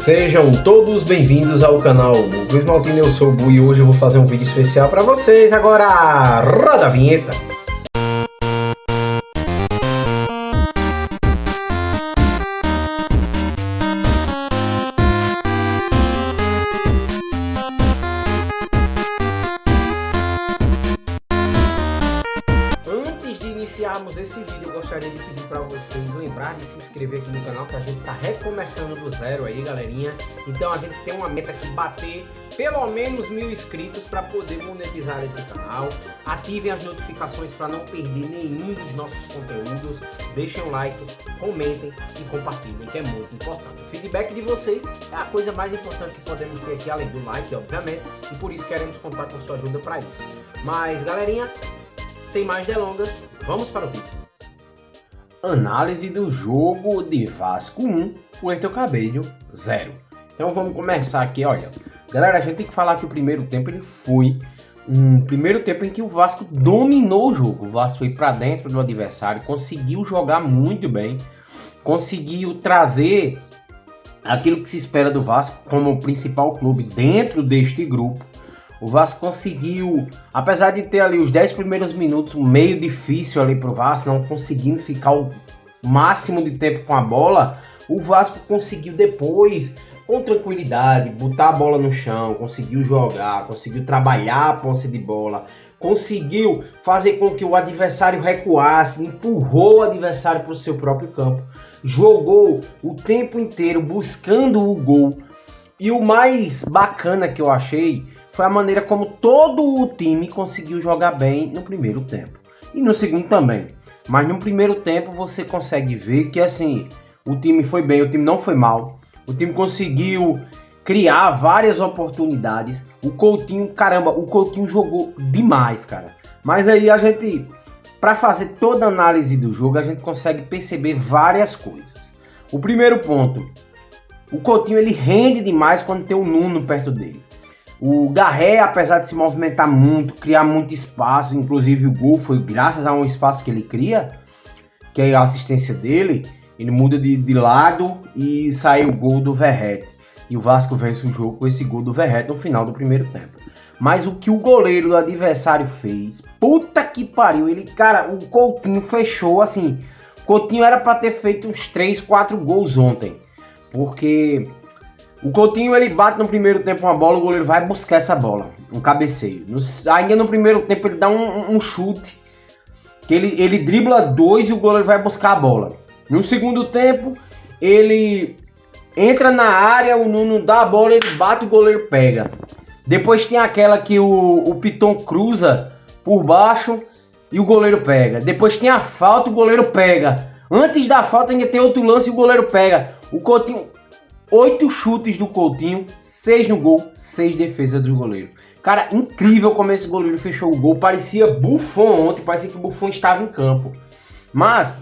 Sejam todos bem-vindos ao canal Luiz Maltini, eu sou o Bu e hoje eu vou fazer um vídeo especial para vocês. Agora, roda a vinheta! Antes de iniciarmos esse vídeo, eu gostaria de pedir para vocês lembrar de se inscrever aqui no canal, que a gente tá recomeçando do zero aí, galerinha. Então a gente tem uma meta aqui, bater pelo menos 1000 inscritos para poder monetizar esse canal. Ativem as notificações para não perder nenhum dos nossos conteúdos. Deixem um like, comentem e compartilhem, que é muito importante. O feedback de vocês é a coisa mais importante que podemos ter aqui, além do like, obviamente, e por isso queremos contar com sua ajuda para isso. Mas, galerinha, sem mais delongas, vamos para o vídeo. Análise do jogo de Vasco 1, Puerto Cabello 0. Então vamos começar aqui, olha. Galera, a gente tem que falar que o primeiro tempo ele foi um primeiro tempo em que o Vasco dominou o jogo. O Vasco foi para dentro do adversário, conseguiu jogar muito bem, conseguiu trazer aquilo que se espera do Vasco como o principal clube dentro deste grupo. O Vasco conseguiu, apesar de ter ali os 10 primeiros minutos meio difícil ali pro Vasco, não conseguindo ficar o máximo de tempo com a bola, o Vasco conseguiu depois, com tranquilidade, botar a bola no chão, conseguiu jogar, conseguiu trabalhar a posse de bola, conseguiu fazer com que o adversário recuasse, empurrou o adversário para o seu próprio campo, jogou o tempo inteiro buscando o gol. E o mais bacana que eu achei foi a maneira como todo o time conseguiu jogar bem no primeiro tempo. E no segundo também. Mas no primeiro tempo você consegue ver que assim, o time foi bem, o time não foi mal. O time conseguiu criar várias oportunidades. O Coutinho, caramba, o Coutinho jogou demais, cara. Mas aí a gente, para fazer toda a análise do jogo, a gente consegue perceber várias coisas. O primeiro ponto, o Coutinho ele rende demais quando tem o Nuno perto dele. O Garré, apesar de se movimentar muito, criar muito espaço, inclusive o gol foi graças a um espaço que ele cria, que é a assistência dele, ele muda de lado e sai o gol do Verratti. E o Vasco vence o jogo com esse gol do Verratti no final do primeiro tempo. Mas o que o goleiro do adversário fez, puta que pariu, ele, cara, o Coutinho fechou assim, o Coutinho era para ter feito uns 3, 4 gols ontem, porque o Coutinho ele bate no primeiro tempo uma bola, o goleiro vai buscar essa bola, um cabeceio. Ainda no primeiro tempo ele dá um chute, que ele dribla 2 e o goleiro vai buscar a bola. No segundo tempo ele entra na área, o Nuno dá a bola, ele bate, o goleiro pega. Depois tem aquela que o Piton cruza por baixo e o goleiro pega. Depois tem a falta, o goleiro pega. Antes da falta ainda tem outro lance e o goleiro pega. O Coutinho, 8 chutes do Coutinho, 6 no gol, 6 defesas do goleiro. Cara, incrível como esse goleiro fechou o gol. Parecia Buffon ontem, parecia que o Buffon estava em campo. Mas,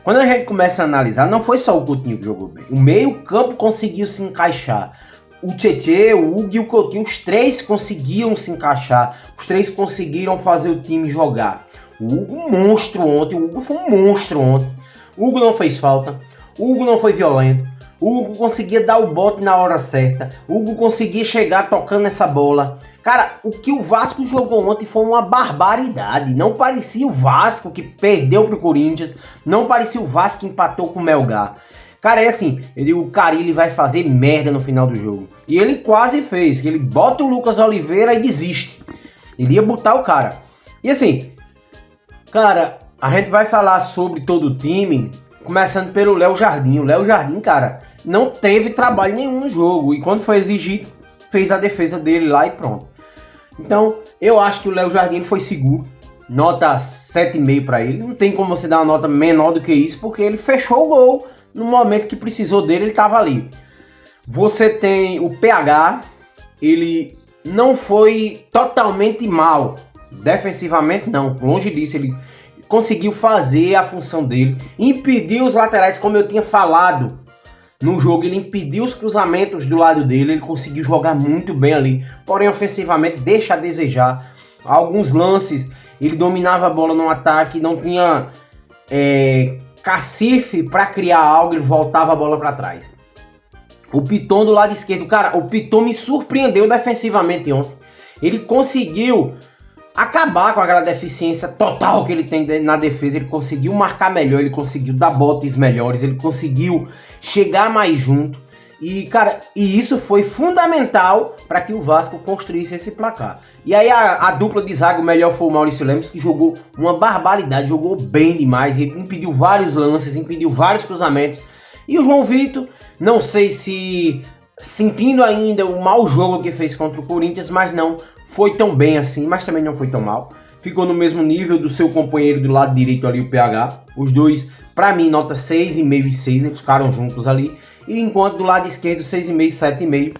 quando a gente começa a analisar, não foi só o Coutinho que jogou bem. O meio campo conseguiu se encaixar. O Tietê, o Hugo e o Coutinho, os 3 conseguiam se encaixar. Os 3 conseguiram fazer o time jogar. O Hugo, um monstro ontem. O Hugo foi um monstro ontem. O Hugo não fez falta. O Hugo não foi violento. O Hugo conseguia dar o bote na hora certa. O Hugo conseguia chegar tocando essa bola. Cara, o que o Vasco jogou ontem foi uma barbaridade. Não parecia o Vasco que perdeu pro Corinthians. Não parecia o Vasco que empatou com o Melgar. Cara, é assim, o Carille vai fazer merda no final do jogo. E ele quase fez. Ele bota o Lucas Oliveira e desiste. Ele ia botar o cara. E assim, cara, a gente vai falar sobre todo o time, começando pelo Léo Jardim. O Léo Jardim, cara, não teve trabalho nenhum no jogo. E quando foi exigido, fez a defesa dele lá e pronto. Então, eu acho que o Léo Jardim foi seguro. Nota 7,5 para ele. Não tem como você dar uma nota menor do que isso, porque ele fechou o gol. No momento que precisou dele, ele estava ali. Você tem o PH. Ele não foi totalmente mal. Defensivamente, não. Longe disso, ele conseguiu fazer a função dele. Impediu os laterais, como eu tinha falado no jogo. Ele impediu os cruzamentos do lado dele. Ele conseguiu jogar muito bem ali. Porém, ofensivamente, deixa a desejar. Alguns lances, ele dominava a bola no ataque. Não tinha cacife para criar algo, ele voltava a bola para trás. O Piton do lado esquerdo, cara, o Piton me surpreendeu defensivamente ontem. Ele conseguiu acabar com aquela deficiência total que ele tem na defesa. Ele conseguiu marcar melhor, ele conseguiu dar botes melhores, ele conseguiu chegar mais junto. E, cara, isso foi fundamental para que o Vasco construísse esse placar. E aí a dupla de zaga, o melhor foi o Maurício Lemos, que jogou uma barbaridade, jogou bem demais, ele impediu vários lances, impediu vários cruzamentos. E o João Vitor, não sei se sentindo ainda o mau jogo que fez contra o Corinthians, mas não foi tão bem assim, mas também não foi tão mal. Ficou no mesmo nível do seu companheiro do lado direito ali, o PH. Os dois, para mim, nota 6,5 e 6, eles ficaram juntos ali. E enquanto do lado esquerdo, 6,5 e 7,5.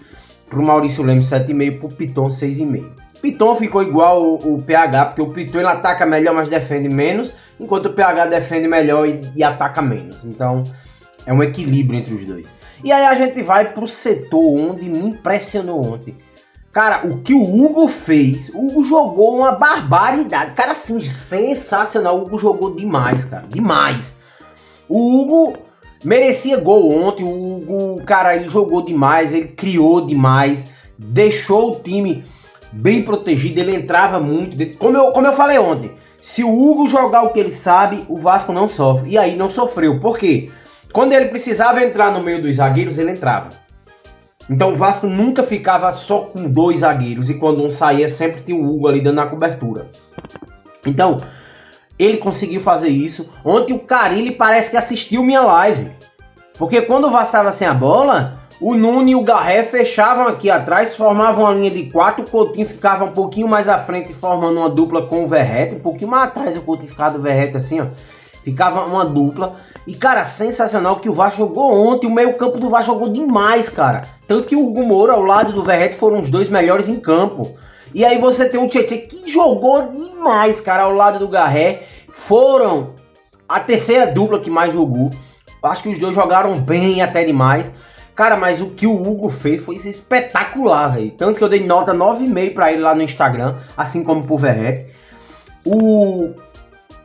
Pro Maurício Lemos, 7,5. Pro Piton, 6,5. Piton ficou igual o PH, porque o Piton ele ataca melhor, mas defende menos. Enquanto o PH defende melhor e ataca menos. Então, é um equilíbrio entre os dois. E aí a gente vai pro setor onde me impressionou ontem. Cara, o que o Hugo fez, o Hugo jogou uma barbaridade. Cara, assim, sensacional. O Hugo jogou demais, cara. Demais. O Hugo merecia gol ontem. O Hugo, cara, ele jogou demais. Ele criou demais. Deixou o time bem protegido. Ele entrava muito. Como eu falei ontem, se o Hugo jogar o que ele sabe, o Vasco não sofre. E aí não sofreu. Por quê? Quando ele precisava entrar no meio dos zagueiros, ele entrava. Então o Vasco nunca ficava só com dois zagueiros. E quando um saía, sempre tinha o Hugo ali dando a cobertura. Então, ele conseguiu fazer isso. Ontem o Carille parece que assistiu minha live. Porque quando o Vasco estava sem a bola, o Nuno e o Garré fechavam aqui atrás, formavam uma linha de 4. O Coutinho ficava um pouquinho mais à frente, formando uma dupla com o Verratti. Um pouquinho mais atrás o Coutinho ficava do Verratti assim, ó. Ficava uma dupla. E, cara, sensacional que o Vasco jogou ontem. O meio campo do Vasco jogou demais, cara. Tanto que o Hugo Moura ao lado do Verratti foram os dois melhores em campo. E aí você tem o Tietê que jogou demais, cara, ao lado do Garré. Foram a terceira dupla que mais jogou. Acho que os dois jogaram bem até demais. Cara, mas o que o Hugo fez foi espetacular, velho. Tanto que eu dei nota 9,5 pra ele lá no Instagram, assim como pro Verratti. O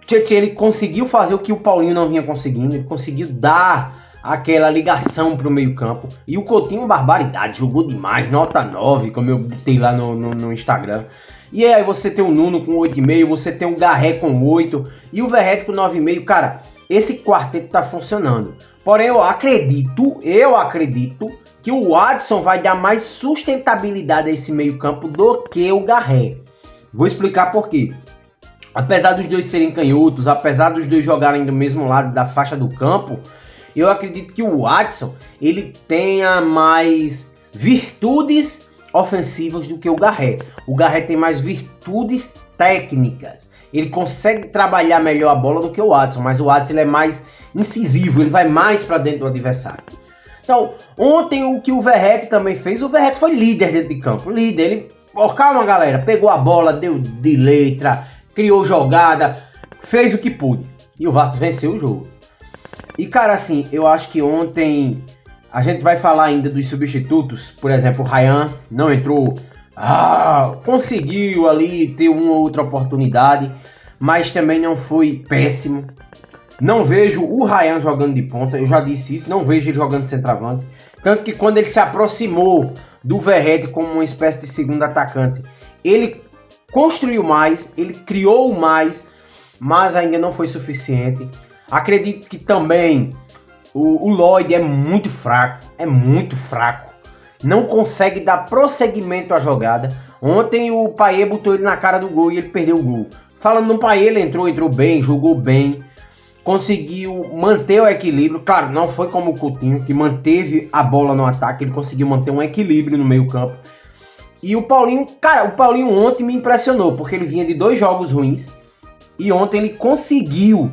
Tietê, ele conseguiu fazer o que o Paulinho não vinha conseguindo. Ele conseguiu dar aquela ligação pro meio campo. E o Coutinho, barbaridade, jogou demais. Nota 9, como eu botei lá no Instagram. E aí você tem o Nuno com 8,5, você tem o Garré com 8 e o Verratti com 9,5. Cara, esse quarteto tá funcionando. Porém, eu acredito que o Wadson vai dar mais sustentabilidade a esse meio campo do que o Garré. Vou explicar por quê. Apesar dos dois serem canhotos, apesar dos dois jogarem do mesmo lado da faixa do campo, eu acredito que o Wadson, ele tenha mais virtudes ofensivas do que o Garré. O Garré tem mais virtudes técnicas. Ele consegue trabalhar melhor a bola do que o Wadson, mas o Wadson ele é mais incisivo, ele vai mais para dentro do adversário. Então, ontem o que o Verratti também fez, o Verratti foi líder dentro de campo. Líder, ele, calma galera, pegou a bola, deu de letra, criou jogada, fez o que pôde. E o Vasco venceu o jogo. E cara, assim, eu acho que ontem a gente vai falar ainda dos substitutos. Por exemplo, o Ryan não entrou. Conseguiu ali ter uma ou outra oportunidade, mas também não foi péssimo. Não vejo o Ryan jogando de ponta, eu já disse isso, não vejo ele jogando centroavante. Tanto que quando ele se aproximou do Verratti como uma espécie de segundo atacante, ele construiu mais, ele criou mais, mas ainda não foi suficiente. Acredito que também o Lloyd é muito fraco, não consegue dar prosseguimento à jogada. Ontem o Payet botou ele na cara do gol e ele perdeu o gol. Falando no Payet, ele entrou bem, jogou bem, conseguiu manter o equilíbrio. Claro, não foi como o Coutinho, que manteve a bola no ataque, ele conseguiu manter um equilíbrio no meio campo. E o Paulinho, cara, o Paulinho ontem me impressionou, porque ele vinha de 2 jogos ruins, e ontem ele conseguiu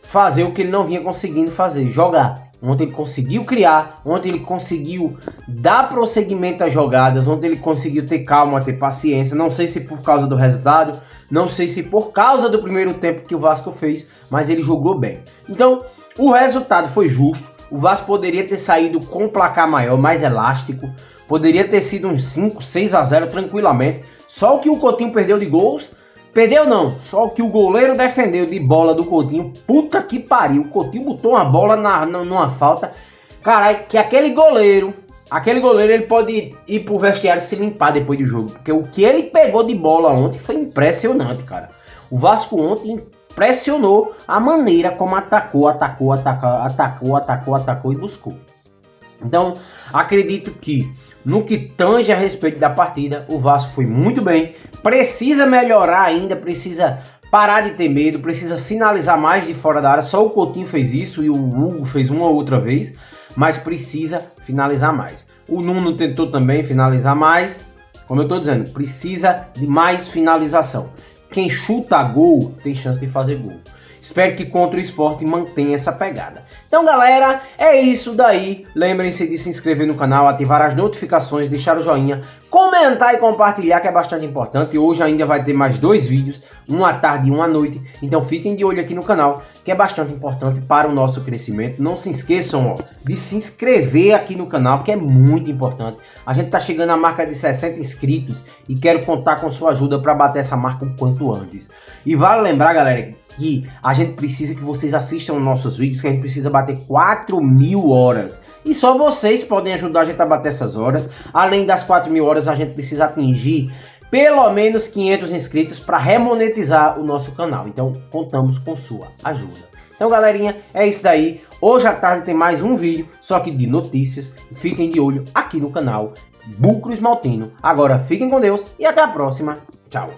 fazer o que ele não vinha conseguindo fazer, jogar. Ontem ele conseguiu criar, ontem ele conseguiu dar prosseguimento às jogadas, ontem ele conseguiu ter calma, ter paciência. Não sei se por causa do resultado, não sei se por causa do primeiro tempo que o Vasco fez, mas ele jogou bem. Então, o resultado foi justo. O Vasco poderia ter saído com um placar maior, mais elástico. Poderia ter sido uns 5, 6-0 tranquilamente. Só o que o Coutinho perdeu de gols. Perdeu não, só o que o goleiro defendeu de bola do Coutinho. Puta que pariu, o Coutinho botou uma bola numa falta. Caralho, que aquele goleiro Aquele goleiro ele pode ir pro vestiário se limpar depois do jogo, porque o que ele pegou de bola ontem foi impressionante, cara. O Vasco ontem impressionou a maneira como atacou e buscou. Então, acredito que no que tange a respeito da partida, o Vasco foi muito bem. Precisa melhorar ainda, precisa parar de ter medo, precisa finalizar mais de fora da área. Só o Coutinho fez isso e o Hugo fez uma ou outra vez, mas precisa finalizar mais. O Nuno tentou também finalizar mais. Como eu estou dizendo, precisa de mais finalização. Quem chuta gol tem chance de fazer gol. Espero que contra o Sport mantenha essa pegada. Então, galera, é isso daí. Lembrem-se de se inscrever no canal, ativar as notificações, deixar o joinha, comentar e compartilhar, que é bastante importante. Hoje ainda vai ter mais 2 vídeos, um à tarde e um à noite. Então, fiquem de olho aqui no canal, que é bastante importante para o nosso crescimento. Não se esqueçam, de se inscrever aqui no canal, que é muito importante. A gente está chegando à marca de 60 inscritos e quero contar com sua ajuda para bater essa marca o quanto antes. E vale lembrar, galera, que a gente precisa que vocês assistam nossos vídeos, que a gente precisa bater 4.000 horas. E só vocês podem ajudar a gente a bater essas horas. Além das 4.000 horas, a gente precisa atingir pelo menos 500 inscritos para remonetizar o nosso canal. Então, contamos com sua ajuda. Então, galerinha, é isso daí. Hoje à tarde tem mais um vídeo, só que de notícias. Fiquem de olho aqui no canal Bucro Esmaltino. Agora, fiquem com Deus e até a próxima. Tchau.